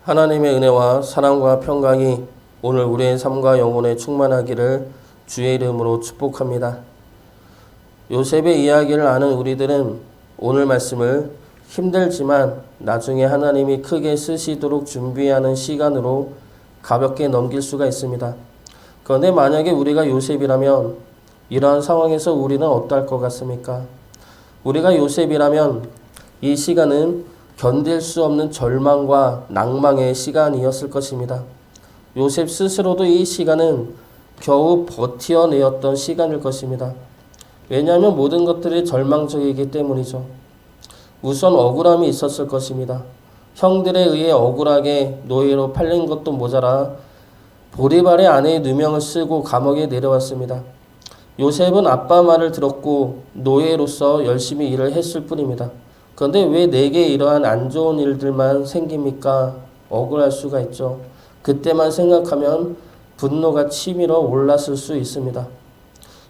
하나님의 은혜와 사랑과 평강이 오늘 우리의 삶과 영혼에 충만하기를 주의 이름으로 축복합니다. 요셉의 이야기를 아는 우리들은 오늘 말씀을 힘들지만 나중에 하나님이 크게 쓰시도록 준비하는 시간으로 가볍게 넘길 수가 있습니다. 그런데 만약에 우리가 요셉이라면 이러한 상황에서 우리는 어떨 것 같습니까? 우리가 요셉이라면 이 시간은 견딜 수 없는 절망과 낭망의 시간이었을 것입니다. 요셉 스스로도 이 시간은 겨우 버텨내었던 시간일 것입니다. 왜냐하면 모든 것들이 절망적이기 때문이죠. 우선 억울함이 있었을 것입니다. 형들에 의해 억울하게 노예로 팔린 것도 모자라 보디발의 아내의 누명을 쓰고 감옥에 내려왔습니다. 요셉은 아빠 말을 들었고 노예로서 열심히 일을 했을 뿐입니다. 그런데 왜 내게 이러한 안 좋은 일들만 생깁니까? 억울할 수가 있죠. 그때만 생각하면 분노가 치밀어 올랐을 수 있습니다.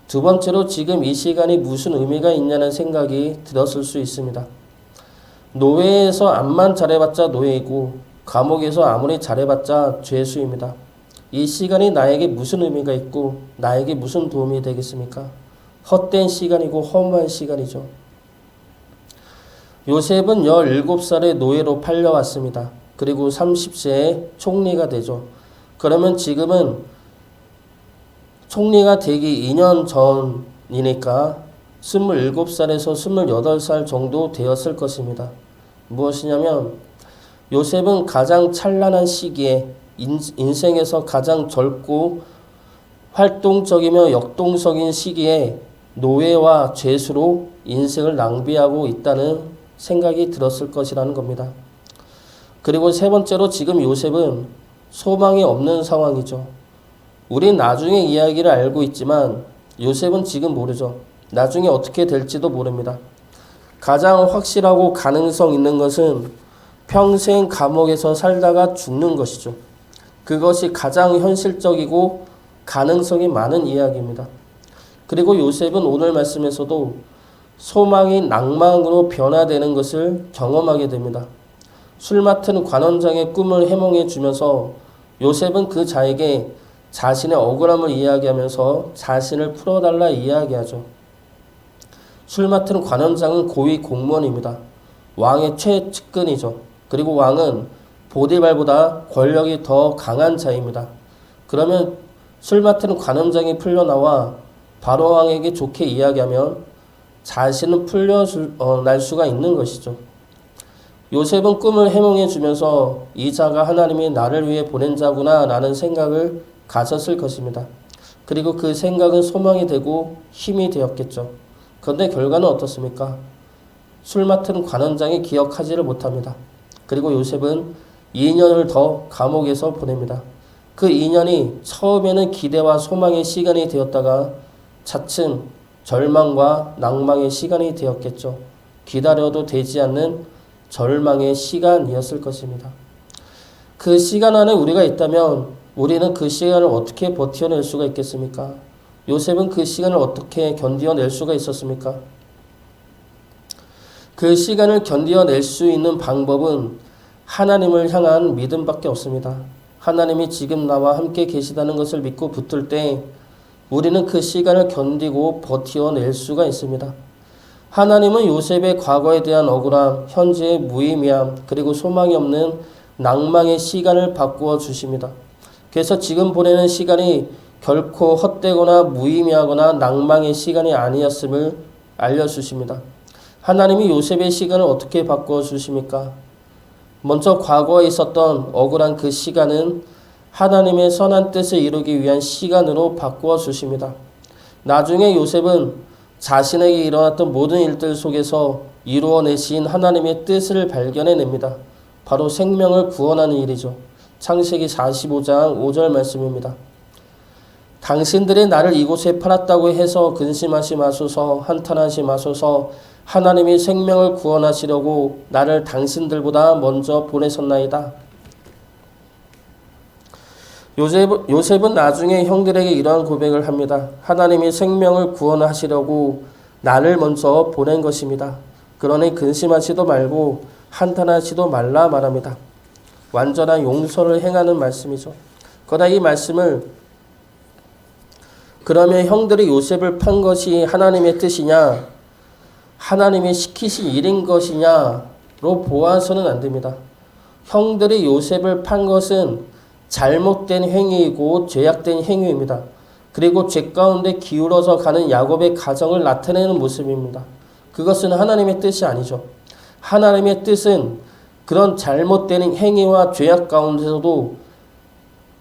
두 번째로 지금 이 시간이 무슨 의미가 있냐는 생각이 들었을 수 있습니다. 노예에서 암만 잘해봤자 노예이고 감옥에서 아무리 잘해봤자 죄수입니다. 이 시간이 나에게 무슨 의미가 있고 나에게 무슨 도움이 되겠습니까? 헛된 시간이고 허무한 시간이죠. 요셉은 17살의 노예로 팔려왔습니다. 그리고 30세에 총리가 되죠. 그러면 지금은 총리가 되기 2년 전이니까 27살에서 28살 정도 되었을 것입니다. 무엇이냐면 요셉은 가장 찬란한 시기에 인생에서 가장 젊고 활동적이며 역동적인 시기에 노예와 죄수로 인생을 낭비하고 있다는 생각이 들었을 것이라는 겁니다. 그리고 세 번째로 지금 요셉은 소망이 없는 상황이죠. 우린 나중에 이야기를 알고 있지만 요셉은 지금 모르죠. 나중에 어떻게 될지도 모릅니다. 가장 확실하고 가능성 있는 것은 평생 감옥에서 살다가 죽는 것이죠. 그것이 가장 현실적이고 가능성이 많은 이야기입니다. 그리고 요셉은 오늘 말씀에서도 소망이 낭망으로 변화되는 것을 경험하게 됩니다. 술 맡은 관원장의 꿈을 해몽해 주면서 요셉은 그 자에게 자신의 억울함을 이야기하면서 자신을 풀어달라 이야기하죠. 술 맡은 관원장은 고위 공무원입니다. 왕의 최측근이죠. 그리고 왕은 보디발보다 권력이 더 강한 자입니다. 그러면 술 맡은 관원장이 풀려나와 바로 왕에게 좋게 이야기하면 자신은 풀려날 수가 있는 것이죠. 요셉은 꿈을 해몽해 주면서 이 자가 하나님이 나를 위해 보낸 자구나 라는 생각을 가졌을 것입니다. 그리고 그 생각은 소망이 되고 힘이 되었겠죠. 그런데 결과는 어떻습니까? 술 맡은 관원장이 기억하지를 못합니다. 그리고 요셉은 2년을 더 감옥에서 보냅니다. 그 2년이 처음에는 기대와 소망의 시간이 되었다가 차츰 절망과 낭망의 시간이 되었겠죠. 기다려도 되지 않는 절망의 시간이었을 것입니다. 그 시간 안에 우리가 있다면 우리는 그 시간을 어떻게 버텨낼 수가 있겠습니까? 요셉은 그 시간을 어떻게 견뎌낼 수가 있었습니까? 그 시간을 견뎌낼 수 있는 방법은 하나님을 향한 믿음밖에 없습니다. 하나님이 지금 나와 함께 계시다는 것을 믿고 붙들 때 우리는 그 시간을 견디고 버텨낼 수가 있습니다. 하나님은 요셉의 과거에 대한 억울함, 현재의 무의미함, 그리고 소망이 없는 낭망의 시간을 바꾸어 주십니다. 그래서 지금 보내는 시간이 결코 헛되거나 무의미하거나 낭망의 시간이 아니었음을 알려주십니다. 하나님이 요셉의 시간을 어떻게 바꾸어 주십니까? 먼저 과거에 있었던 억울한 그 시간은 하나님의 선한 뜻을 이루기 위한 시간으로 바꾸어 주십니다. 나중에 요셉은 자신에게 일어났던 모든 일들 속에서 이루어내신 하나님의 뜻을 발견해냅니다. 바로 생명을 구원하는 일이죠. 창세기 45장 5절 말씀입니다. 당신들이 나를 이곳에 팔았다고 해서 근심하지 마소서, 한탄하지 마소서. 하나님이 생명을 구원하시려고 나를 당신들보다 먼저 보내셨나이다. 요셉은 나중에 형들에게 이러한 고백을 합니다. 하나님이 생명을 구원하시려고 나를 먼저 보낸 것입니다. 그러니 근심하지도 말고 한탄하지도 말라 말합니다. 완전한 용서를 행하는 말씀이죠. 그러나 이 말씀을 그러면 형들이 요셉을 판 것이 하나님의 뜻이냐, 하나님이 시키신 일인 것이냐로 보아서는 안 됩니다. 형들이 요셉을 판 것은 잘못된 행위이고 죄악된 행위입니다. 그리고 죄 가운데 기울어서 가는 야곱의 가정을 나타내는 모습입니다. 그것은 하나님의 뜻이 아니죠. 하나님의 뜻은 그런 잘못된 행위와 죄악 가운데서도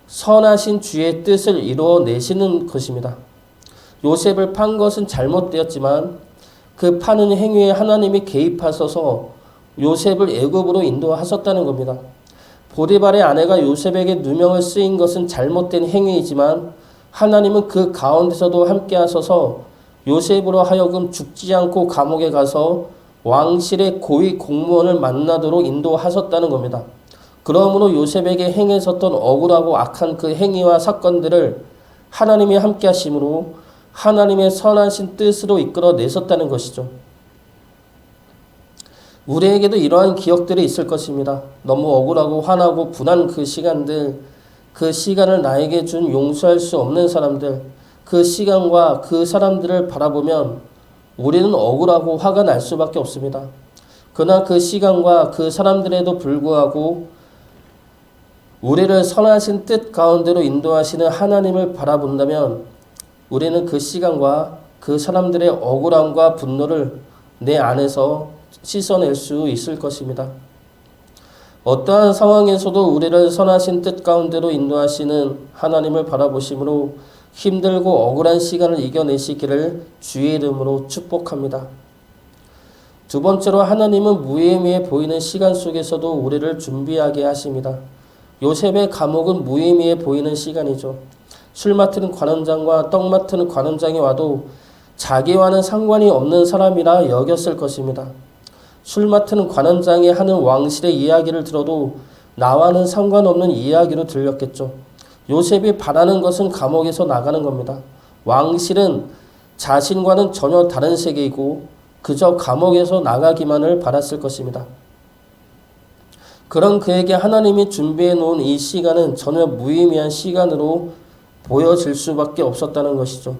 선하신 주의 뜻을 이루어내시는 것입니다. 요셉을 판 것은 잘못되었지만 그 파는 행위에 하나님이 개입하셔서 요셉을 애굽으로 인도하셨다는 겁니다. 보디발의 아내가 요셉에게 누명을 쓰인 것은 잘못된 행위이지만 하나님은 그 가운데서도 함께 하셔서 요셉으로 하여금 죽지 않고 감옥에 가서 왕실의 고위 공무원을 만나도록 인도하셨다는 겁니다. 그러므로 요셉에게 행했었던 억울하고 악한 그 행위와 사건들을 하나님이 함께 하심으로 하나님의 선하신 뜻으로 이끌어내셨다는 것이죠. 우리에게도 이러한 기억들이 있을 것입니다. 너무 억울하고 화나고 분한 그 시간들, 그 시간을 나에게 준 용서할 수 없는 사람들, 그 시간과 그 사람들을 바라보면 우리는 억울하고 화가 날 수밖에 없습니다. 그러나 그 시간과 그 사람들에도 불구하고 우리를 선하신 뜻 가운데로 인도하시는 하나님을 바라본다면 우리는 그 시간과 그 사람들의 억울함과 분노를 내 안에서 씻어낼 수 있을 것입니다. 어떠한 상황에서도 우리를 선하신 뜻 가운데로 인도하시는 하나님을 바라보심으로 힘들고 억울한 시간을 이겨내시기를 주의 이름으로 축복합니다. 두 번째로 하나님은 무의미해 보이는 시간 속에서도 우리를 준비하게 하십니다. 요셉의 감옥은 무의미해 보이는 시간이죠. 술 맡은 관원장과 떡 맡은 관원장이 와도 자기와는 상관이 없는 사람이라 여겼을 것입니다. 술 맡은 관원장이 하는 왕실의 이야기를 들어도 나와는 상관없는 이야기로 들렸겠죠. 요셉이 바라는 것은 감옥에서 나가는 겁니다. 왕실은 자신과는 전혀 다른 세계이고 그저 감옥에서 나가기만을 바랐을 것입니다. 그런 그에게 하나님이 준비해 놓은 이 시간은 전혀 무의미한 시간으로 보여질 수밖에 없었다는 것이죠.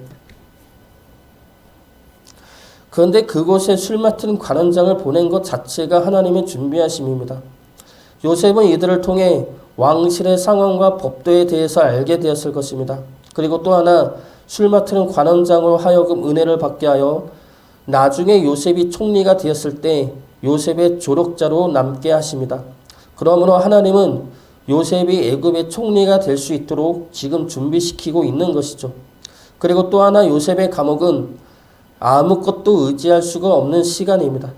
그런데 그곳에 술 맡은 관원장을 보낸 것 자체가 하나님의 준비하심입니다. 요셉은 이들을 통해 왕실의 상황과 법도에 대해서 알게 되었을 것입니다. 그리고 또 하나 술 맡은 관원장으로 하여금 은혜를 받게 하여 나중에 요셉이 총리가 되었을 때 요셉의 조력자로 남게 하십니다. 그러므로 하나님은 요셉이 애굽의 총리가 될 수 있도록 지금 준비시키고 있는 것이죠. 그리고 또 하나 요셉의 감옥은 아무것도 의지할 수가 없는 시간입니다.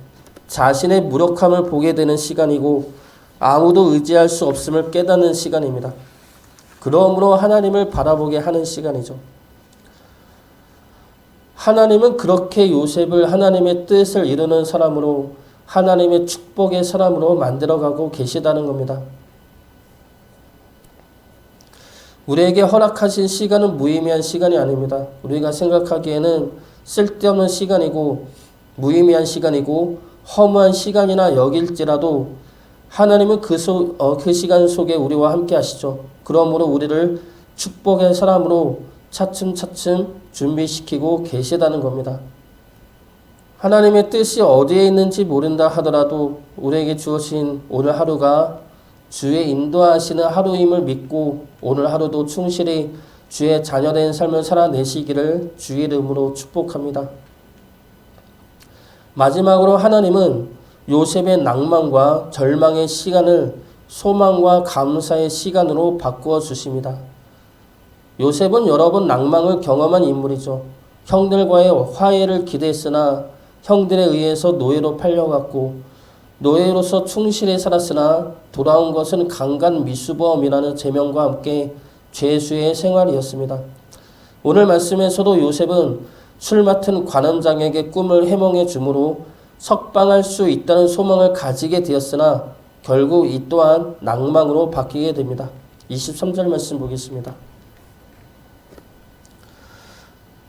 자신의 무력함을 보게 되는 시간이고 아무도 의지할 수 없음을 깨닫는 시간입니다. 그러므로 하나님을 바라보게 하는 시간이죠. 하나님은 그렇게 요셉을 하나님의 뜻을 이루는 사람으로 하나님의 축복의 사람으로 만들어가고 계시다는 겁니다. 우리에게 허락하신 시간은 무의미한 시간이 아닙니다. 우리가 생각하기에는 쓸데없는 시간이고 무의미한 시간이고 허무한 시간이나 여길지라도 하나님은 그 시간 속에 우리와 함께 하시죠. 그러므로 우리를 축복의 사람으로 차츰차츰 준비시키고 계시다는 겁니다. 하나님의 뜻이 어디에 있는지 모른다 하더라도 우리에게 주어진 오늘 하루가 주의 인도하시는 하루임을 믿고 오늘 하루도 충실히 주의 자녀된 삶을 살아내시기를 주의 이름으로 축복합니다. 마지막으로 하나님은 요셉의 낭만과 절망의 시간을 소망과 감사의 시간으로 바꾸어 주십니다. 요셉은 여러 번 낭망을 경험한 인물이죠. 형들과의 화해를 기대했으나 형들에 의해서 노예로 팔려갔고 노예로서 충실히 살았으나 돌아온 것은 강간 미수범이라는 제명과 함께 죄수의 생활이었습니다. 오늘 말씀에서도 요셉은 술 맡은 관원장에게 꿈을 해몽해 주므로 석방할 수 있다는 소망을 가지게 되었으나 결국 이 또한 낭망으로 바뀌게 됩니다. 23절 말씀 보겠습니다.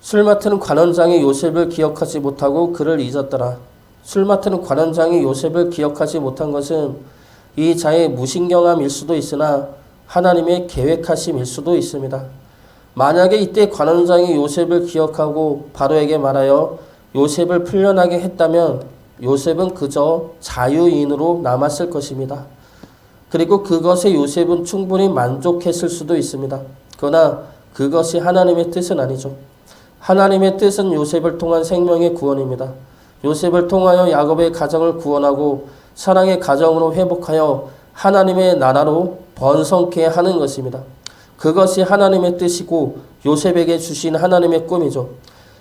술 맡은 관원장이 요셉을 기억하지 못하고 그를 잊었더라. 술 맡은 관원장이 요셉을 기억하지 못한 것은 이 자의 무신경함일 수도 있으나 하나님의 계획하심일 수도 있습니다. 만약에 이때 관원장이 요셉을 기억하고 바로에게 말하여 요셉을 풀려나게 했다면 요셉은 그저 자유인으로 남았을 것입니다. 그리고 그것에 요셉은 충분히 만족했을 수도 있습니다. 그러나 그것이 하나님의 뜻은 아니죠. 하나님의 뜻은 요셉을 통한 생명의 구원입니다. 요셉을 통하여 야곱의 가정을 구원하고 사랑의 가정으로 회복하여 하나님의 나라로 번성케 하는 것입니다. 그것이 하나님의 뜻이고 요셉에게 주신 하나님의 꿈이죠.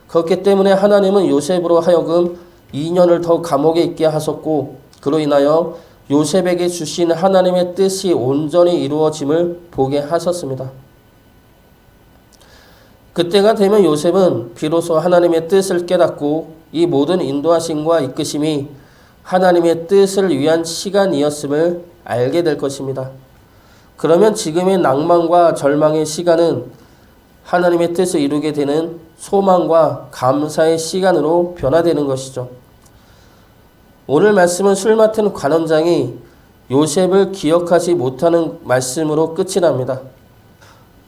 그렇기 때문에 하나님은 요셉으로 하여금 2년을 더 감옥에 있게 하셨고 그로 인하여 요셉에게 주신 하나님의 뜻이 온전히 이루어짐을 보게 하셨습니다. 그때가 되면 요셉은 비로소 하나님의 뜻을 깨닫고 이 모든 인도하심과 이끄심이 하나님의 뜻을 위한 시간이었음을 알게 될 것입니다. 그러면 지금의 낭만과 절망의 시간은 하나님의 뜻을 이루게 되는 소망과 감사의 시간으로 변화되는 것이죠. 오늘 말씀은 술 맡은 관원장이 요셉을 기억하지 못하는 말씀으로 끝이 납니다.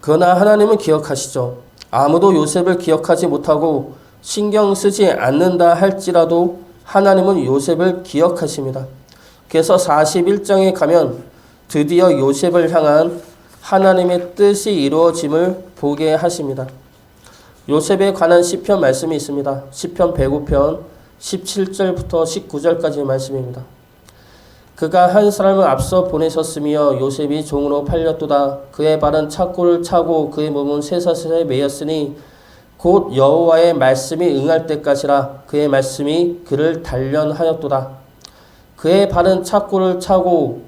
그러나 하나님은 기억하시죠. 아무도 요셉을 기억하지 못하고 신경 쓰지 않는다 할지라도 하나님은 요셉을 기억하십니다. 그래서 41장에 가면 드디어 요셉을 향한 하나님의 뜻이 이루어짐을 보게 하십니다. 요셉에 관한 시편 말씀이 있습니다. 시편 105편 17절부터 19절까지의 말씀입니다. 그가 한 사람을 앞서 보내셨으며 요셉이 종으로 팔렸도다. 그의 발은 착고를 차고 그의 몸은 쇠사슬에 매였으니 곧 여호와의 말씀이 응할 때까지라. 그의 말씀이 그를 단련하였도다. 그의 발은 착고를 차고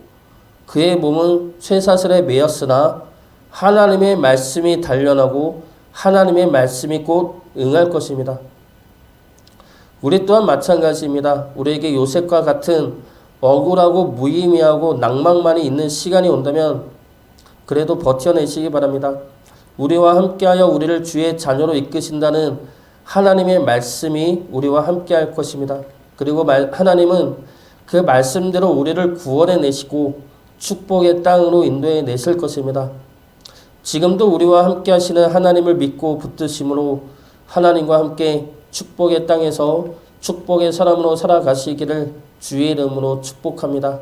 그의 몸은 쇠사슬에 매였으나 하나님의 말씀이 단련하고 하나님의 말씀이 곧 응할 것입니다. 우리 또한 마찬가지입니다. 우리에게 요셉과 같은 억울하고 무의미하고 낭만만이 있는 시간이 온다면 그래도 버텨내시기 바랍니다. 우리와 함께하여 우리를 주의 자녀로 이끄신다는 하나님의 말씀이 우리와 함께할 것입니다. 그리고 하나님은 그 말씀대로 우리를 구원해내시고 축복의 땅으로 인도해 내실 것입니다. 지금도 우리와 함께 하시는 하나님을 믿고 붙드심으로 하나님과 함께 축복의 땅에서 축복의 사람으로 살아가시기를 주의 이름으로 축복합니다.